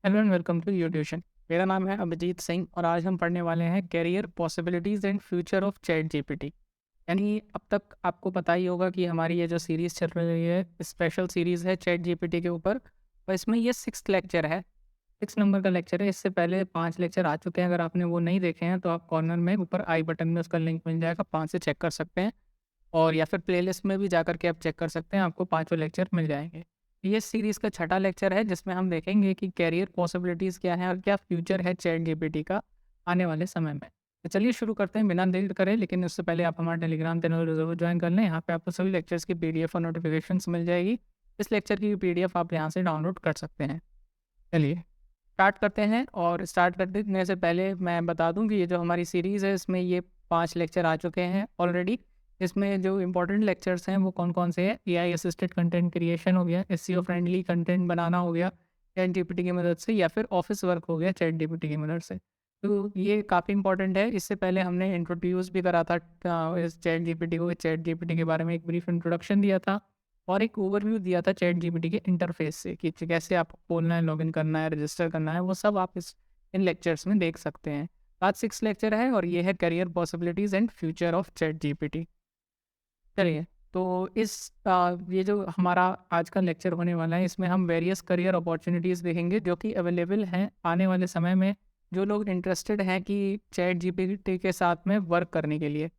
Hello and welcome to you tuition. मेरा नाम है अभिजीत सिंह और आज हम पढ़ने वाले हैं career possibilities and future of ChatGPT. यानी अब तक आपको पता ही होगा कि हमारी ये जो सीरीज़ चल रही है स्पेशल सीरीज़ है चैट जीपीटी के ऊपर, और इसमें ये 6th लेक्चर है, 6 नंबर का लेक्चर है। इससे पहले 5 लेक्चर आ चुके हैं। अगर आपने वो नहीं देखे हैं तो आप कॉर्नर में ऊपर आई बटन में उसका लिंक मिल जाएगा, 5 से चेक कर सकते हैं। और या फिर प्लेलिस्ट में भी जा कर के आप चेक कर सकते हैं, आपको पाँचों लेक्चर मिल जाएंगे। ये सीरीज़ का छठा लेक्चर है जिसमें हम देखेंगे कि कैरियर पॉसिबिलिटीज़ क्या हैं और क्या फ्यूचर है चैट जीपीटी का आने वाले समय में। तो चलिए शुरू करते हैं बिना देर करे, लेकिन उससे पहले आप हमारा टेलीग्राम चैनल ज़रूर ज्वाइन कर लें। यहाँ पे आपको सभी लेक्चर्स की पीडीएफ और नोटिफिकेशंस मिल जाएगी। इस लेक्चर की पीडीएफ आप यहाँ से डाउनलोड कर सकते हैं। चलिए स्टार्ट करते हैं। और स्टार्ट करने से पहले मैं बता दूं कि ये जो हमारी सीरीज़ है इसमें ये 5 लेक्चर आ चुके हैं ऑलरेडी। इसमें जो इम्पोर्टेंट लेक्चर्स हैं वो कौन कौन से हैं? एआई असिस्टेड कंटेंट क्रिएशन हो गया, एसईओ फ्रेंडली कंटेंट बनाना हो गया चैट जीपीटी की मदद से, या फिर ऑफिस वर्क हो गया चैट जीपीटी की मदद से। तो ये काफ़ी इंपॉर्टेंट है। इससे पहले हमने इंट्रोड्यूस भी करा था इस चैट जीपीटी को, चैट जीपीटी के बारे में एक ब्रीफ इंट्रोडक्शन दिया था और एक ओवरव्यू दिया था चैट जीपीटी के इंटरफेस से कि कैसे आपको खोलना है, लॉगिन करना है, रजिस्टर करना है, वो सब आप इन लेक्चर्स में देख सकते हैं। आज 6 लेक्चर है और ये है career possibilities and future of chat GPT. चलिए, तो ये जो हमारा आज का लेक्चर होने वाला है इसमें हम वेरियस करियर अपॉर्चुनिटीज़ देखेंगे जो कि अवेलेबल हैं आने वाले समय में, जो लोग इंटरेस्टेड हैं कि चैट जीपीटी के साथ में वर्क करने के लिए।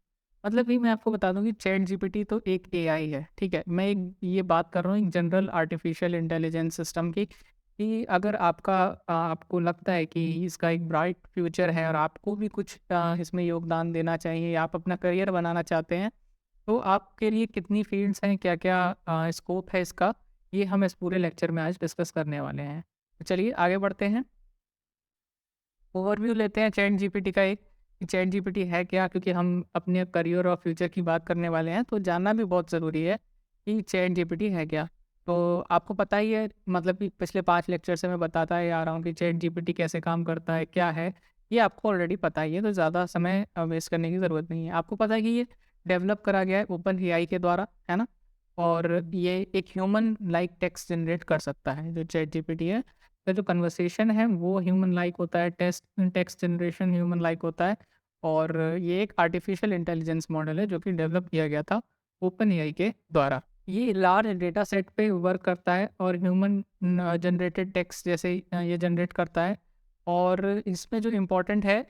मतलब कि मैं आपको बता दूं कि चैट जीपीटी तो एक एआई है, ठीक है। मैं एक ये बात कर रहा हूँ एक जनरल आर्टिफिशियल इंटेलिजेंस सिस्टम की, कि अगर आपको लगता है कि इसका एक ब्राइट फ्यूचर है और आपको भी कुछ इसमें योगदान देना चाहिए या आप अपना करियर बनाना चाहते हैं, तो आपके लिए कितनी फील्ड्स हैं, क्या-क्या स्कोप है इसका, ये हम इस पूरे लेक्चर में आज डिस्कस करने वाले हैं। तो चलिए आगे बढ़ते हैं। ओवरव्यू लेते हैं चैट जीपीटी का एक, कि चैट जीपीटी है क्या? क्योंकि हम अपने करियर और फ्यूचर की बात करने वाले हैं, तो जानना भी बहुत ज़रूरी है कि चैट जीपीटी है क्या? तो आपको पता ही है, मतलब कि पिछले 5 लेक्चर से मैं बताता ही आ रहा हूँ कि चैट जीपीटी कैसे काम करता है, क्या है? ये आपको ऑलरेडी पता ही है, तो ज़्यादा समय वेस्ट करने की ज़रूरत नहीं है। आपको पता है कि ये डेवलप करा गया है ओपन एआई के द्वारा, है ना? और ये एक ह्यूमन लाइक टेक्स्ट जनरेट कर सकता है, जो चैट जीपीटी है। तो जो कन्वर्सेशन है वो ह्यूमन लाइक होता है, टेक्स्ट जनरेशन ह्यूमन लाइक होता है। और ये एक आर्टिफिशियल इंटेलिजेंस मॉडल है जो कि डेवलप किया गया था ओपन एआई के द्वारा। ये लार्ज डेटा सेट पे वर्क करता है और ह्यूमन जनरेटेड टेक्स्ट जैसे ये जनरेट करता है। और इसमें जो इम्पोर्टेंट है,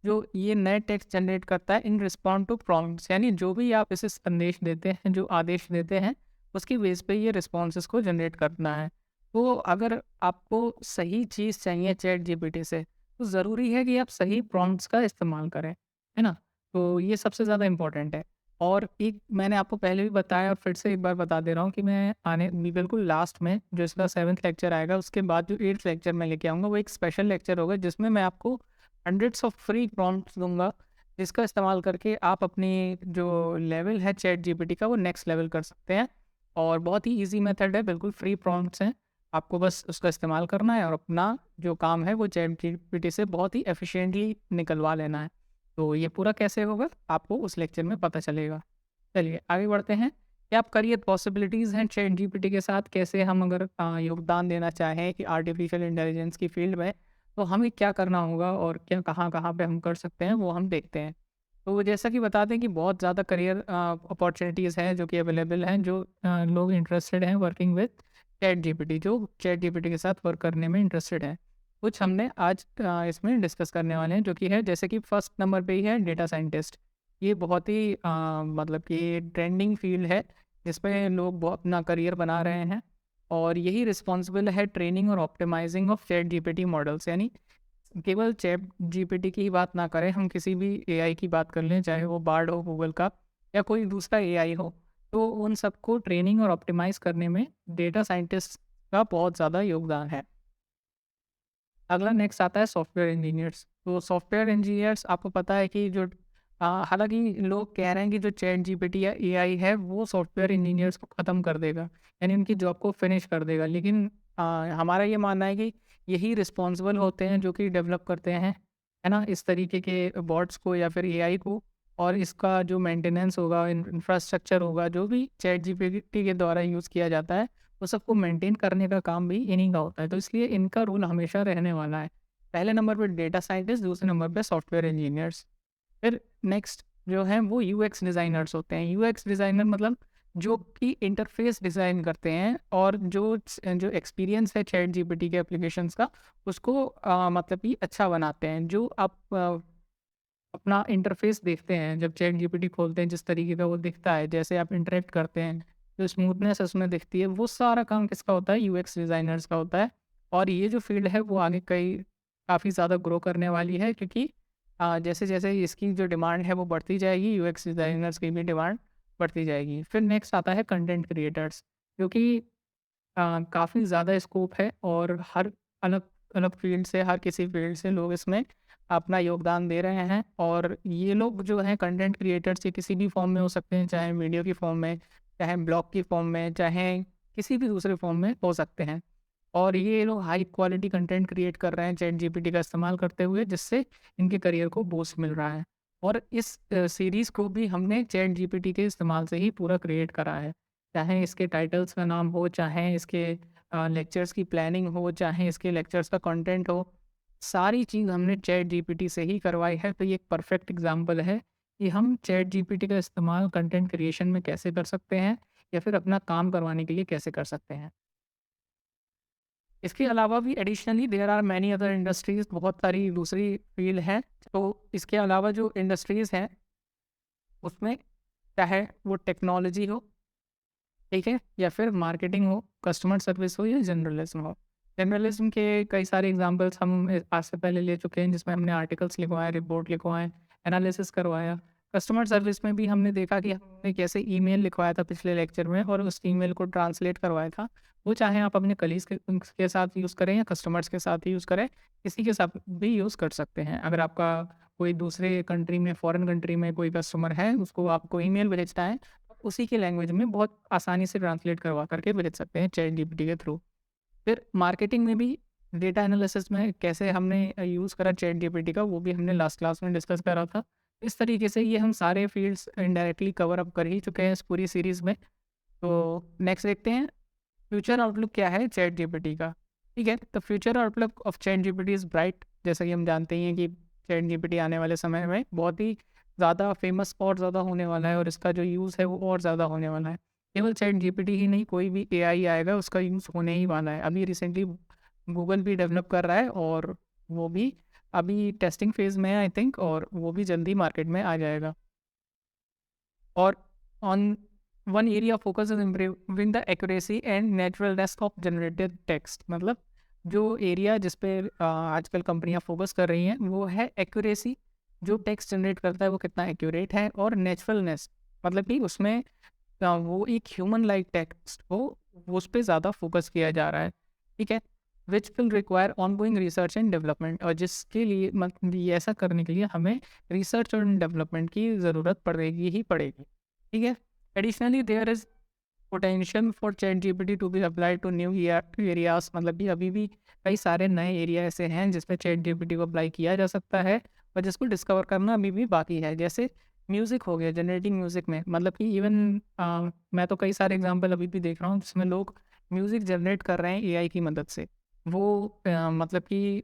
जो ये नए टेक्स्ट जनरेट करता है इन रिस्पॉन्ड टू प्रॉम्प्ट्स, यानी जो भी आप इसे संदेश देते हैं, जो आदेश देते हैं, उसकी बेस पे ये रिस्पॉन्सेस को जनरेट करना है। तो अगर आपको सही चीज़ चाहिए चैट जीपीटी से, तो ज़रूरी है कि आप सही प्रॉम्प्ट्स का इस्तेमाल करें, है ना? तो ये सबसे ज़्यादा इम्पोर्टेंट है। और एक मैंने आपको पहले भी बताया और फिर से एक बार बता दे रहा हूँ कि मैं बिल्कुल लास्ट में जो इसका 7th लेक्चर आएगा, उसके बाद जो 8th लेक्चर मैं लेके आऊँगा, वो एक स्पेशल लेक्चर होगा जिसमें मैं आपको हंड्रेड्स ऑफ फ्री प्रॉम्प्ट्स दूँगा, जिसका इस्तेमाल करके आप अपनी जो लेवल है चैट जीपीटी का वो नेक्स्ट लेवल कर सकते हैं। और बहुत ही ईज़ी मेथड है, बिल्कुल फ्री प्रॉम्प्ट्स हैं। आपको बस उसका इस्तेमाल करना है और अपना जो काम है वो चैट जीपीटी से बहुत ही एफिशिएंटली निकलवा लेना है। तो ये पूरा कैसे होगा आपको उस लेक्चर में पता चलेगा। चलिए आगे बढ़ते हैं कि आप करियर पॉसिबिलिटीज़ हैं चैट जीपीटी के साथ, कैसे हम अगर योगदान देना चाहें कि आर्टिफिशियल इंटेलिजेंस की फील्ड में, तो हमें क्या करना होगा और क्या कहाँ-कहाँ पे हम कर सकते हैं, वो हम देखते हैं। तो जैसा कि बता दें कि बहुत ज़्यादा करियर अपॉर्च्युनिटीज़ हैं जो कि अवेलेबल हैं, जो लोग इंटरेस्टेड हैं वर्किंग विद चैट जीपीटी, जो चैट जीपीटी के साथ वर्क करने में इंटरेस्टेड हैं। कुछ हमने आज इसमें डिस्कस करने वाले हैं, जो कि है जैसे कि फर्स्ट नंबर पे ही है डेटा साइंटिस्ट। ये बहुत ही मतलब कि ट्रेंडिंग फील्ड है, जिसमें लोग अपना करियर बना रहे हैं। और यही रिस्पॉन्सिबल है ट्रेनिंग और optimising of ChatGPT models, यानी केवल चैट जीपीटी की ही बात ना करें, हम किसी भी एआई की बात कर लें, चाहे वो बार्ड हो गूगल का या कोई दूसरा एआई हो, तो उन सबको ट्रेनिंग और ऑप्टिमाइज़ करने में डेटा साइंटिस्ट का बहुत ज़्यादा योगदान है। अगला नेक्स्ट आता है सॉफ्टवेयर इंजीनियर्स। तो सॉफ्टवेयर इंजीनियर्स आपको पता है कि जो हालाँकि लोग कह रहे हैं कि जो चैट जीपीटी या एआई है वो सॉफ्टवेयर इंजीनियर्स को ख़त्म कर देगा, यानी उनकी जॉब को फिनिश कर देगा। लेकिन अ, हमारा ये मानना है कि यही रिस्पॉन्सिबल होते हैं जो कि डेवलप करते हैं, है ना? इस तरीके के बॉट्स को या फिर एआई को। और इसका जो मेंटेनेंस होगा, इंफ्रास्ट्रक्चर होगा, जो भी चैट जीपीटी के द्वारा यूज़ किया जाता है, वो सबको मेंटेन करने का काम भी इन्हीं का होता है। तो इसलिए इनका रोल हमेशा रहने वाला है। पहले नंबर पे डेटा साइंटिस्ट, दूसरे नंबर पे सॉफ्टवेयर इंजीनियर्स। फिर नेक्स्ट जो हैं वो यूएक्स डिज़ाइनर्स होते हैं। यूएक्स डिज़ाइनर मतलब जो कि इंटरफ़ेस डिज़ाइन करते हैं और जो एक्सपीरियंस है चैट जीपीटी के एप्लीकेशंस का, उसको मतलब कि अच्छा बनाते हैं। जो आप अपना इंटरफ़ेस देखते हैं, जब चैट जीपीटी खोलते हैं, जिस तरीके का वो दिखता है, जैसे आप इंटरैक्ट करते हैं, जो स्मूथनेस उसमें दिखती है, वो सारा काम किसका होता है? यूएक्स डिज़ाइनर्स का होता है। और ये जो फ़ील्ड है, वो आगे काफ़ी ज़्यादा ग्रो करने वाली है, क्योंकि जैसे-जैसे इसकी जो डिमांड है, वो बढ़ती जाएगी, यूएक्स डिज़ाइनर्स की भी डिमांड बढ़ती जाएगी। फिर नेक्स्ट आता है कंटेंट क्रिएटर्स, क्योंकि काफ़ी ज़्यादा स्कोप है और हर अलग अलग फ़ील्ड से, हर किसी फ़ील्ड से लोग इसमें अपना योगदान दे रहे हैं। और ये लोग जो हैं कंटेंट क्रिएटर्स, ये किसी भी फ़ॉर्म में हो सकते हैं, चाहे वीडियो की फ़ॉर्म में, चाहे ब्लॉग की फ़ॉर्म में, चाहे किसी भी दूसरे फ़ॉर्म में हो सकते हैं। और ये लोग हाई क्वालिटी कंटेंट क्रिएट कर रहे हैं चैट जीपीटी का इस्तेमाल करते हुए, जिससे इनके करियर को बूस्ट मिल रहा है। और इस सीरीज़ को भी हमने चैट जीपीटी के इस्तेमाल से ही पूरा क्रिएट करा है। चाहे इसके टाइटल्स का नाम हो, चाहे इसके लेक्चर्स की प्लानिंग हो, चाहे इसके लेक्चर्स का कंटेंट हो, सारी चीज़ हमने चैट जीपीटी से ही करवाई है। तो ये एक परफेक्ट एग्जांपल है कि हम चैट जीपीटी का इस्तेमाल कंटेंट क्रिएशन में कैसे कर सकते हैं, या फिर अपना काम करवाने के लिए कैसे कर सकते हैं। इसके अलावा भी additionally there are many other industries, बहुत सारी दूसरी फ़ील्ड हैं। तो इसके अलावा जो इंडस्ट्रीज़ हैं, उसमें चाहे वो टेक्नोलॉजी हो, ठीक है? या फिर मार्केटिंग हो, कस्टमर सर्विस हो, या जर्नलिज़्म हो। जर्नलिज़्म के कई सारे एग्ज़ाम्पल्स हम आज से पहले ले चुके हैं, जिसमें हमने आर्टिकल्स लिखवाए, रिपोर्ट लिखवाए, एनालिसिस करवाया। कस्टमर सर्विस में भी हमने देखा कि हमने कैसे ईमेल लिखवाया था पिछले लेक्चर में, और उस ईमेल को ट्रांसलेट करवाया था। वो चाहे आप अपने कलीग्स के साथ यूज़ करें, या कस्टमर्स के साथ ही यूज़ करें, किसी के साथ भी यूज़ कर सकते हैं। अगर आपका कोई दूसरे कंट्री में, फ़ॉरेन कंट्री में कोई कस्टमर है, उसको आपको ईमेल भेजना है, उसी की लैंग्वेज में बहुत आसानी से ट्रांसलेट करवा करके भेज सकते हैं चैट जीपीटी के थ्रू। फिर मार्केटिंग में भी डेटा एनालिसिस में कैसे हमने यूज़ करा चैट जीपीटी का, वो भी हमने लास्ट क्लास में डिस्कस करा था। इस तरीके से ये हम सारे फील्ड्स इनडायरेक्टली कवर अप कर ही चुके हैं इस पूरी सीरीज़ में। तो नेक्स्ट देखते हैं फ्यूचर आउटलुक क्या है चैट जीपीटी का। ठीक है, तो future outlook of chat GPT is bright. जैसा कि हम जानते ही हैं कि चैट जीपीटी आने वाले समय में बहुत ही ज़्यादा फेमस और ज़्यादा होने वाला है, और इसका जो यूज़ है वो और ज़्यादा होने वाला है। केवल चैट जीपीटी ही नहीं, कोई भी एआई आएगा उसका यूज़ होने ही वाला है। अभी रिसेंटली गूगल भी डेवलप कर रहा है, और वो भी अभी टेस्टिंग फेज़ में है आई थिंक, और वो भी जल्दी मार्केट में आ जाएगा। और on one area focus is improving the accuracy and naturalness of generated text. मतलब जो एरिया जिस पे आजकल कंपनियां फोकस कर रही हैं, वो है एक्यूरेसी। जो टेक्स्ट जनरेट करता है वो कितना एक्यूरेट है, और नेचुरलनेस मतलब कि उसमें वो एक ह्यूमन लाइक टेक्स्ट हो, वो उस पर ज़्यादा फोकस किया जा रहा है। ठीक है, which will require ongoing research and development, और जिसके लिए मतलब ये ऐसा करने के लिए हमें रिसर्च और डेवलपमेंट की ज़रूरत पड़ेगी ही पड़ेगी। ठीक है, additionally there is potential for ChatGPT to be applied to new areas. मतलब कि अभी भी कई सारे नए एरिया ऐसे हैं जिसमें चैट जीपीटी को अप्लाई किया जा सकता है, और जिसको डिस्कवर करना अभी भी बाकी है। जैसे म्यूज़िक हो गया, जनरेटिंग म्यूज़िक में, मतलब कि इवन मैं तो कई सारे एग्जांपल अभी भी देख रहा हूँ जिसमें लोग म्यूज़िक जनरेट कर रहे हैं एआई की मदद से। वो मतलब कि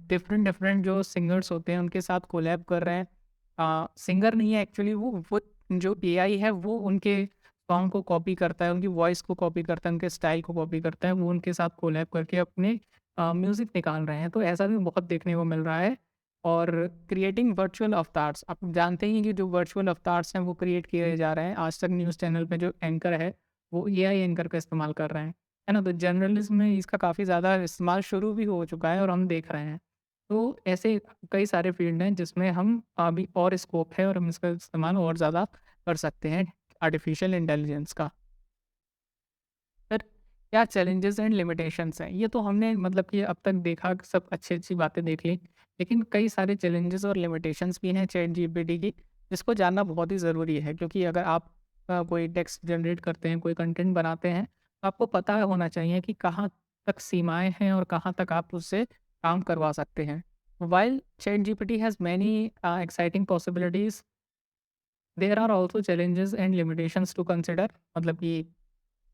डिफरेंट डिफरेंट जो सिंगर्स होते हैं उनके साथ कोलैब कर रहे हैं। सिंगर नहीं है एक्चुअली, वो जो एआई है वो उनके सॉन्ग को कॉपी करता है, उनकी वॉइस को कॉपी करता है, उनके स्टाइल को कॉपी करता है, वो उनके साथ कोलैब करके अपने म्यूज़िक निकाल रहे हैं। तो ऐसा भी बहुत देखने को मिल रहा है। और क्रिएटिंग वर्चुअल अवतार्स, आप जानते ही हैं कि जो वर्चुअल अवतार्स हैं वो क्रिएट किए जा रहे हैं। आज तक न्यूज़ चैनल पे जो एंकर है, वो एआई एंकर का इस्तेमाल कर रहे हैं, है ना? तो जर्नलिज्म में इसका काफ़ी ज़्यादा इस्तेमाल शुरू भी हो चुका है, और हम देख रहे हैं। तो ऐसे कई सारे फील्ड हैं जिसमें हम अभी और स्कोप है, और हम इसका इस्तेमाल और ज़्यादा कर सकते हैं आर्टिफिशियल इंटेलिजेंस का। फिर क्या चैलेंजेस एंड लिमिटेशंस हैं? ये तो हमने मतलब कि अब तक देखा, सब अच्छी-अच्छी बातें देख ली। लेकिन कई सारे चैलेंजेस और लिमिटेशंस भी हैं चैट जीपीटी की, जिसको जानना बहुत ही ज़रूरी है। क्योंकि अगर आप कोई टेक्स्ट जनरेट करते हैं, कोई कंटेंट बनाते हैं, तो आपको पता होना चाहिए कि कहाँ तक सीमाएँ हैं, और कहाँ तक आप उससे काम करवा सकते हैं। While ChatGPT has many exciting possibilities, there are also challenges and limitations to consider. मतलब कि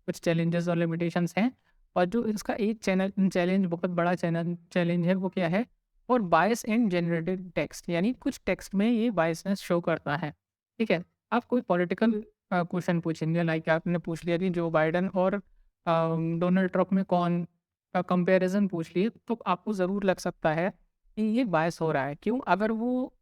कुछ चैलेंजेस और लिमिटेशंस हैं। और जो इसका एक चैलेंज बहुत बड़ा चैलेंज है वो क्या है, और बायस इन जनरेटेड टेक्स्ट, यानी कुछ टेक्स्ट में ये बायसनेस शो करता है। ठीक है, आप कोई पॉलिटिकल क्वेश्चन पूछेंगे, लाइक आपने पूछ लिया कि जो बाइडन और डोनाल्ड ट्रंप में कौन का कंपैरिजन पूछ लिए, तो आपको ज़रूर लग सकता है कि ये बायस हो रहा है। क्यों? अगर वो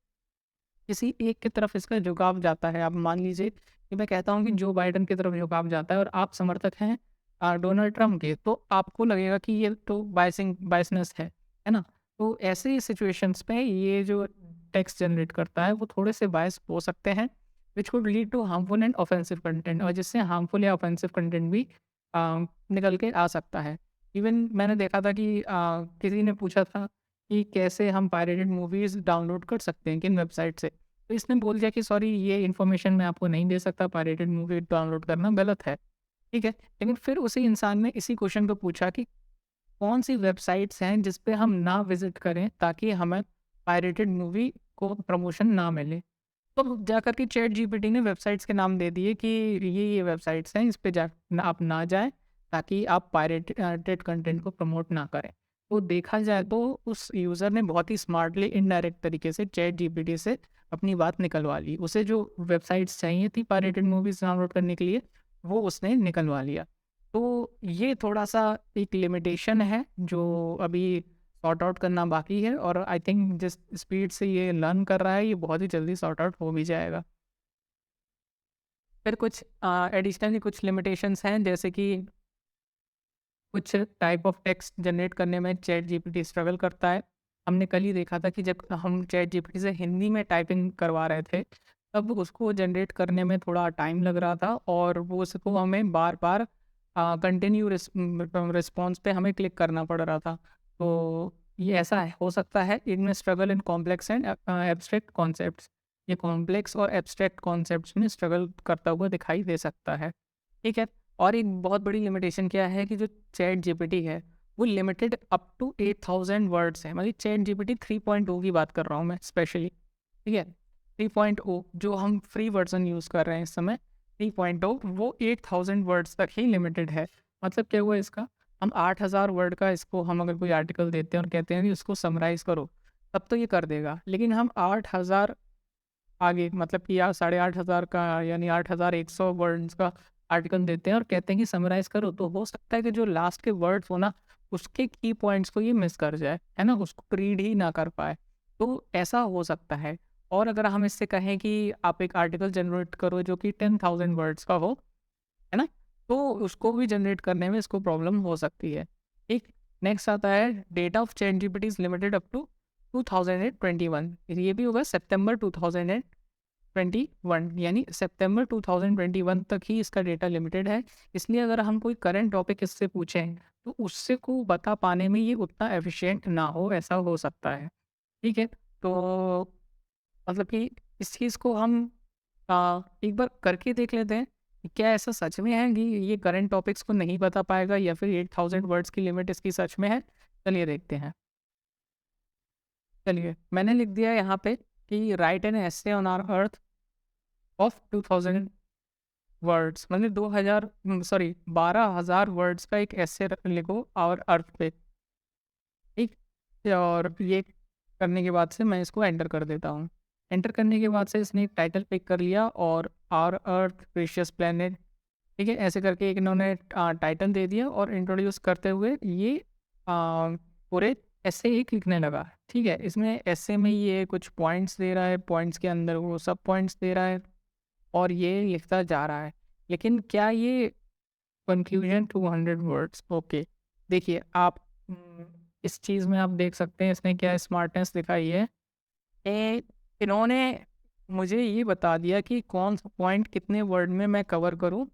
किसी एक की तरफ इसका झुकाव जाता है, आप मान लीजिए कि मैं कहता हूँ कि जो बाइडन की तरफ झुकाव जाता है और आप समर्थक हैं डोनाल्ड ट्रंप के, तो आपको लगेगा कि ये तो बायसनेस है ना? तो ऐसे सिचुएशंस पे ये जो टेक्स्ट जनरेट करता है वो थोड़े से बायस हो सकते हैं, which could lead to harmful and offensive content, और जिससे हार्मफुल या ऑफेंसिव कंटेंट भी निकल के आ सकता है। इवन मैंने देखा था कि किसी ने पूछा था कि कैसे हम पायरेटेड मूवीज़ डाउनलोड कर सकते हैं, किन वेबसाइट से? तो इसने बोल दिया कि सॉरी, ये इन्फॉर्मेशन मैं आपको नहीं दे सकता, पायरेटेड मूवी डाउनलोड करना गलत है, ठीक है? लेकिन फिर उसी इंसान ने इसी क्वेश्चन को पूछा कि कौन-सी वेबसाइट्स हैं जिस पे हम ना विज़िट करें ताकि हमें पायरेटेड मूवी को प्रमोशन ना मिले? तो जाकर के चैट जीपीटी ने वेबसाइट्स के नाम दे दिए कि ये वेबसाइट्स हैं, इस पे आप ना जाएँ ताकि आप पायरेटेड कंटेंट को प्रमोट ना करें। तो देखा जाए तो उस यूज़र ने बहुत ही स्मार्टली इनडायरेक्ट तरीके से चैट जीपीटी से अपनी बात निकलवा ली। उसे जो वेबसाइट्स चाहिए थी पायरेटेड मूवीज़ डाउनलोड करने के लिए, वो उसने निकलवा लिया। तो ये थोड़ा-सा एक लिमिटेशन है जो अभी सॉर्ट आउट करना बाकी है, और आई थिंक जिस स्पीड से ये लर्न कर रहा है, ये बहुत ही जल्दी सॉर्ट आउट हो भी जाएगा। फिर कुछ एडिशनली कुछ लिमिटेशंस हैं, जैसे कि कुछ टाइप ऑफ टेक्स्ट जनरेट करने में चैट जीपीटी स्ट्रगल करता है। हमने कल ही देखा था कि जब हम चैट जीपीटी से हिंदी में टाइपिंग करवा रहे थे, तब उसको जनरेट करने में थोड़ा टाइम लग रहा था, और वो उसको हमें बार-बार कंटिन्यू रिस्पॉन्स पे हमें क्लिक करना पड़ रहा था। तो ये ऐसा हो सकता है, इनमें struggle in complex and abstract concepts, ये कॉम्प्लेक्स और एब्स्ट्रैक्ट कॉन्सेप्ट्स में स्ट्रगल करता हुआ दिखाई दे सकता है। ठीक है? और एक बहुत बड़ी लिमिटेशन क्या है कि जो चैट जीपीटी है, वो लिमिटेड अप टू 8000 वर्ड्स है। मतलब चैट जीपीटी 3.0 की बात कर रहा हूँ मैं स्पेशली, ठीक है? 3.0 जो हम फ्री वर्जन यूज़ कर रहे हैं इस समय, 3.0 वो 8000 वर्ड्स तक ही लिमिटेड है। मतलब क्या हुआ इसका? हम 8000 वर्ड का इसको हम अगर कोई आर्टिकल देते हैं और कहते हैं कि इसको समराइज़ करो, तब तो ये कर देगा। लेकिन हम 8000 आगे, मतलब कि या 8500 का, यानी 8100 वर्ड्स का आर्टिकल देते हैं और कहते हैं कि समराइज़ करो, तो हो सकता है कि जो लास्ट के वर्ड्स हो ना, उसके की पॉइंट्स को ये मिस कर जाए, है ना? उसको रीड ही ना कर पाए, तो ऐसा हो सकता है। और अगर हम इससे कहें कि आप एक आर्टिकल जनरेट करो जो कि 10,000 वर्ड्स का हो, है ना? तो उसको भी जनरेट करने में इसको प्रॉब्लम हो सकती है। ठीक, नेक्स्ट आता है data of ChatGPT is limited up to 2021, ये भी होगा सितंबर 2021, यानी सितंबर 2021 तक ही इसका डेटा लिमिटेड है। इसलिए अगर हम कोई करंट टॉपिक इससे पूछें, तो उससे को बता पाने में ये उतना एफिशिएंट ना हो, ऐसा हो सकता है। ठीक है? तो मतलब कि इस चीज़ को हम एक बार करके देख लेते हैं कि क्या ऐसा सच में है कि ये करंट टॉपिक्स को नहीं बता पाएगा, या फिर 8000 वर्ड्स की लिमिट इसकी सच में है? चलिए देखते हैं। चलिए, मैंने लिख दिया यहाँ पे कि write an essay on our earth of 2000 words, मतलब 12,000 वर्ड्स का एक एसे लिखो और अर्थ पे, ठीक? और ये करने के बाद से मैं इसको एंटर कर देता हूँ। एंटर करने के बाद से इसने एक टाइटल पिक कर लिया, और आवर अर्थ प्रीशियस प्लैनेट, ठीक है? ऐसे करके एक इन्होंने टाइटल दे दिया, और इंट्रोड्यूस करते हुए ये पूरे ऐसे ही लिखने लगा, ठीक है? इसमें ऐसे में ये कुछ पॉइंट्स दे रहा है, पॉइंट्स के अंदर वो सब पॉइंट्स दे रहा है, और ये लिखता जा रहा है। लेकिन क्या ये कंक्लूजन 200 वर्ड्स, ओके। देखिए आप, इस चीज़ में आप देख सकते हैं इसने क्या स्मार्टनेस दिखाई है। इन्होंने मुझे ये बता दिया कि कौन सा पॉइंट कितने वर्ड में मैं कवर करूं,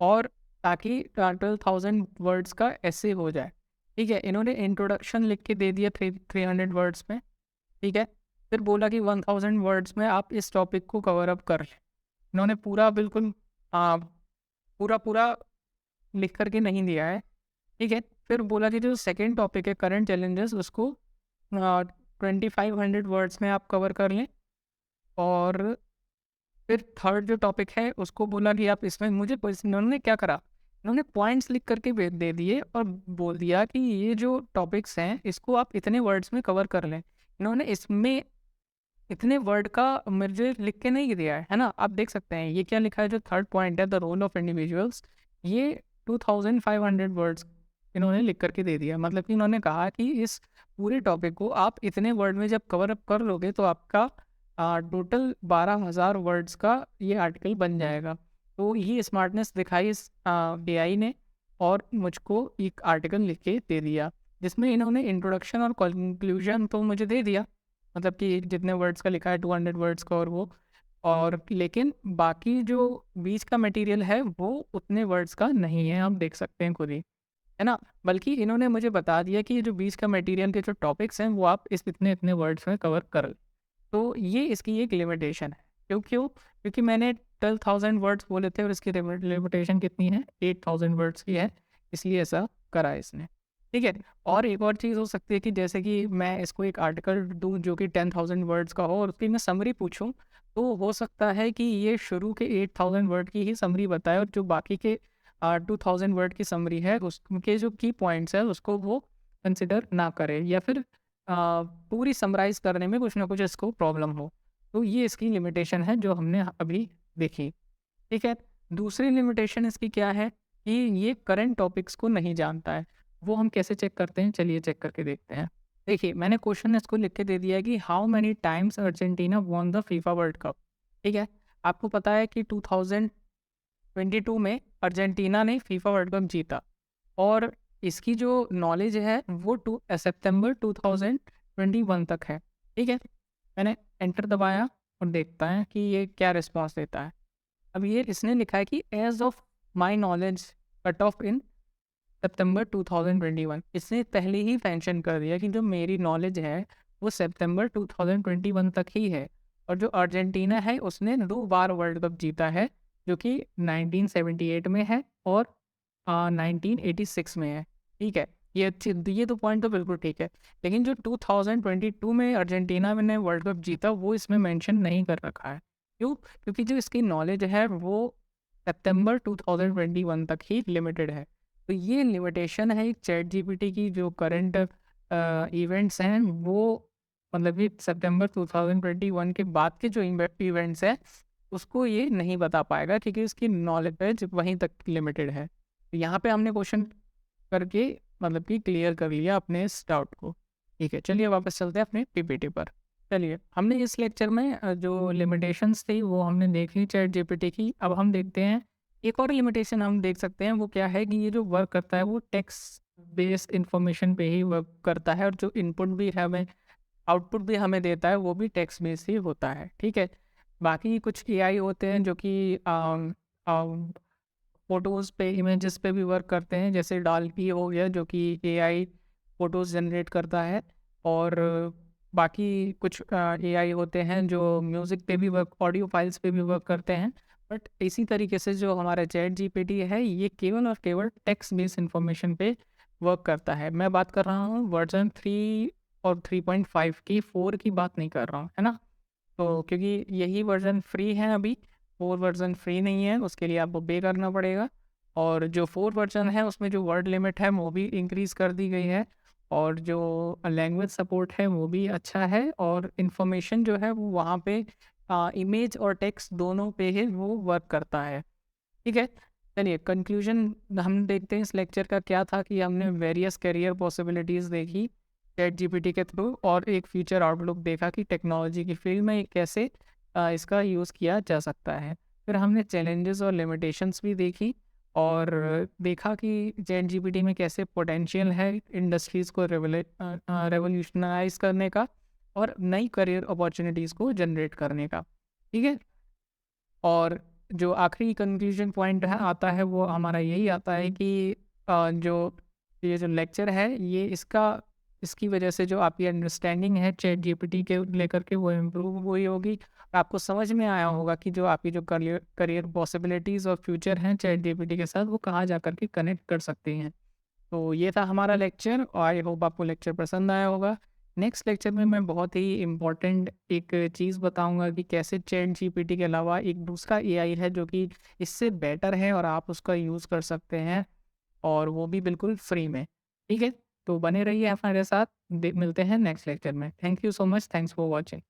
और ताकि 12,000 वर्ड्स का ऐसे हो जाए, ठीक है? इन्होंने इंट्रोडक्शन लिख के दे दिया 300 वर्ड्स में, ठीक है? फिर बोला कि 1000 वर्ड्स में आप इस टॉपिक को कवर अप कर लें। इन्होंने पूरा बिल्कुल पूरा लिख कर के नहीं दिया है, ठीक है? फिर बोला कि जो सेकंड टॉपिक है करंट चैलेंजेस, उसको 2500 वर्ड्स में आप कवर कर लें, और फिर थर्ड जो टॉपिक है उसको बोला कि आप इसमें मुझे इन्होंने क्या करा, इन्होंने पॉइंट्स लिख करके दे दिए और बोल दिया कि ये जो टॉपिक्स हैं इसको आप इतने वर्ड्स में कवर कर लें। इन्होंने इसमें इतने वर्ड का मुझे लिख के नहीं दिया है ना? आप देख सकते हैं ये क्या लिखा है, जो थर्ड पॉइंट है द रोल ऑफ इंडिविजुअल्स, ये 2500 वर्ड्स इन्होंने लिख करके दे दिया। मतलब कि इन्होंने कहा कि इस पूरे टॉपिक को आप इतने वर्ड में जब कवर अप कर लोगे तो आपका टोटल 12,000 वर्ड्स का ये आर्टिकल बन जाएगा। तो ये स्मार्टनेस दिखाई इस एआई ने और मुझको एक आर्टिकल लिख के दे दिया, जिसमें इन्होंने इंट्रोडक्शन और कंक्लूजन तो मुझे दे दिया, मतलब कि जितने वर्ड्स का लिखा है 200 वर्ड्स का और लेकिन बाकी जो बीच का मटेरियल है वो उतने वर्ड्स का नहीं है, आप देख सकते हैं खुद ही, है ना? बल्कि इन्होंने मुझे बता दिया कि ये जो बीच का मटेरियल के जो टॉपिक्स हैं वो आप इस इतने इतने वर्ड्स में कवर कर लें। तो ये इसकी एक लिमिटेशन है। क्यों? क्योंकि मैंने 12,000 वर्ड्स बोले थे और इसकी लिमिटेशन कितनी है? 8,000 वर्ड्स की है, इसलिए ऐसा करा है इसने। ठीक है? और एक और चीज़ हो सकती है कि जैसे कि मैं इसको एक आर्टिकल दूँ जो कि 10,000 वर्ड्स का हो और उसकी मैं समरी पूछूँ, तो हो सकता है कि ये शुरू के 8,000 वर्ड की ही समरी बताए और जो बाकी के 2,000 वर्ड की समरी है उसके जो की पॉइंट्स है उसको वो कंसिडर ना करे, या फिर पूरी समराइज़ करने में कुछ ना कुछ इसको प्रॉब्लम हो। तो ये इसकी लिमिटेशन है जो हमने अभी देखी। ठीक है? दूसरी लिमिटेशन इसकी क्या है कि ये करंट टॉपिक्स को नहीं जानता है। वो हम कैसे चेक करते हैं? चलिए चेक करके देखते हैं। देखिए, मैंने क्वेश्चन इसको लिख के दे दिया है कि how many times Argentina won the FIFA world cup. ठीक है? आपको पता है कि 2022 में अर्जेंटीना ने फीफा वर्ल्ड कप जीता और इसकी जो नॉलेज है वो सितंबर 2021 तक है। ठीक है? मैंने एंटर दबाया और देखता है कि ये क्या रिस्पॉन्स देता है। अब ये इसने लिखा है कि as of my knowledge cut off in September 2021। इसने पहले ही मेंशन कर दिया कि जो मेरी नॉलेज है वो सितंबर 2021 तक ही है, और जो अर्जेंटीना है उसने 2 बार वर्ल्ड कप जीता है, जो कि 1978 में है और 1986 में है। ठीक है? ये तो पॉइंट तो बिल्कुल ठीक है। लेकिन जो 2022 में अर्जेंटीना ने वर्ल्ड कप जीता वो इसमें मेंशन नहीं कर रखा है। क्यों? क्योंकि जो इसकी नॉलेज है वो सितंबर 2021 तक ही लिमिटेड है। तो ये लिमिटेशन है चैट जीपीटी की, जो करंट इवेंट्स हैं वो मतलब कि सितंबर 2021 के बाद के जो इवेंट्स हैं उसको ये नहीं बता पाएगा, क्योंकि उसकी नॉलेज वहीं तक लिमिटेड है। तो यहाँ पे हमने क्वेश्चन करके मतलब कि क्लियर कर लिया अपने इस डाउट को। ठीक है, चलिए वापस चलते हैं अपने पीपीटी पर। चलिए, हमने इस लेक्चर में जो लिमिटेशंस थी वो हमने देख ली चैट जीपीटी की। अब हम देखते हैं एक और लिमिटेशन हम देख सकते हैं, वो क्या है कि ये जो वर्क करता है वो टेक्स्ट बेस्ड इंफॉर्मेशन पे ही वर्क करता है, और जो इनपुट भी है हमें आउटपुट भी हमें देता है वो भी टेक्स्ट बेस्ड ही होता है। ठीक है? बाकी कुछ एआई होते हैं जो कि फ़ोटोज़ पे, इमेजेस पे भी वर्क करते हैं, जैसे डॉल्बी हो गया जो कि एआई फ़ोटोज़ जनरेट करता है, और बाकी कुछ एआई होते हैं जो म्यूज़िक पे भी वर्क, ऑडियो फाइल्स पे भी वर्क करते हैं। बट इसी तरीके से जो हमारा चैट जीपीटी है ये केवल और केवल टेक्स्ट बेस्ड इंफॉर्मेशन पे वर्क करता है। मैं बात कर रहा हूँ वर्जन 3 और 3.5 की, 4 की बात नहीं कर रहा हूँ, है ना? तो क्योंकि यही वर्ज़न फ्री है अभी, 4 वर्ज़न फ्री नहीं है, उसके लिए आपको पे करना पड़ेगा। और जो 4 वर्ज़न है उसमें जो वर्ड लिमिट है वो भी इंक्रीज़ कर दी गई है, और जो लैंग्वेज सपोर्ट है वो भी अच्छा है, और इन्फॉर्मेशन जो है वो वहाँ पे इमेज और टेक्स्ट दोनों पे ही वो वर्क करता है। ठीक है? चलिए कंक्लूजन हम देखते हैं इस लेक्चर का क्या था, कि हमने वेरियस करियर पॉसिबिलिटीज़ देखी चैट जीपीटी के थ्रू, और एक फ्यूचर आउटलुक देखा कि टेक्नोलॉजी की फील्ड में कैसे इसका यूज़ किया जा सकता है। फिर हमने चैलेंजेस और लिमिटेशंस भी देखी, और देखा कि चैट जीपीटी में कैसे पोटेंशियल है इंडस्ट्रीज़ को रेवोल्यूशनाइज करने का और नई करियर अपॉर्चुनिटीज़ को जनरेट करने का। ठीक है? और जो आखिरी कंक्लूजन पॉइंट है आता है वो हमारा यही आता है कि जो ये जो लेक्चर है ये इसकी वजह से जो आपकी अंडरस्टैंडिंग है चैट जीपीटी के लेकर के वो इम्प्रूव हुई होगी, और आपको समझ में आया होगा कि जो आपकी जो करियर पॉसिबिलिटीज़ और फ्यूचर हैं चैट जीपीटी के साथ वो कहाँ जा कर के कनेक्ट कर सकते हैं। तो ये था हमारा लेक्चर, और आई होप आपको लेक्चर पसंद आया होगा। नेक्स्ट लेक्चर में मैं बहुत ही इम्पोर्टेंट एक चीज़ बताऊंगा कि कैसे चैट जीपीटी के अलावा एक दूसरा एआई है जो कि इससे बेटर है और आप उसका यूज़ कर सकते हैं, और वो भी बिल्कुल फ्री में। ठीक है? तो बने रहिए आप हमारे साथ। मिलते हैं नेक्स्ट लेक्चर में। Thank you so much. Thanks for watching.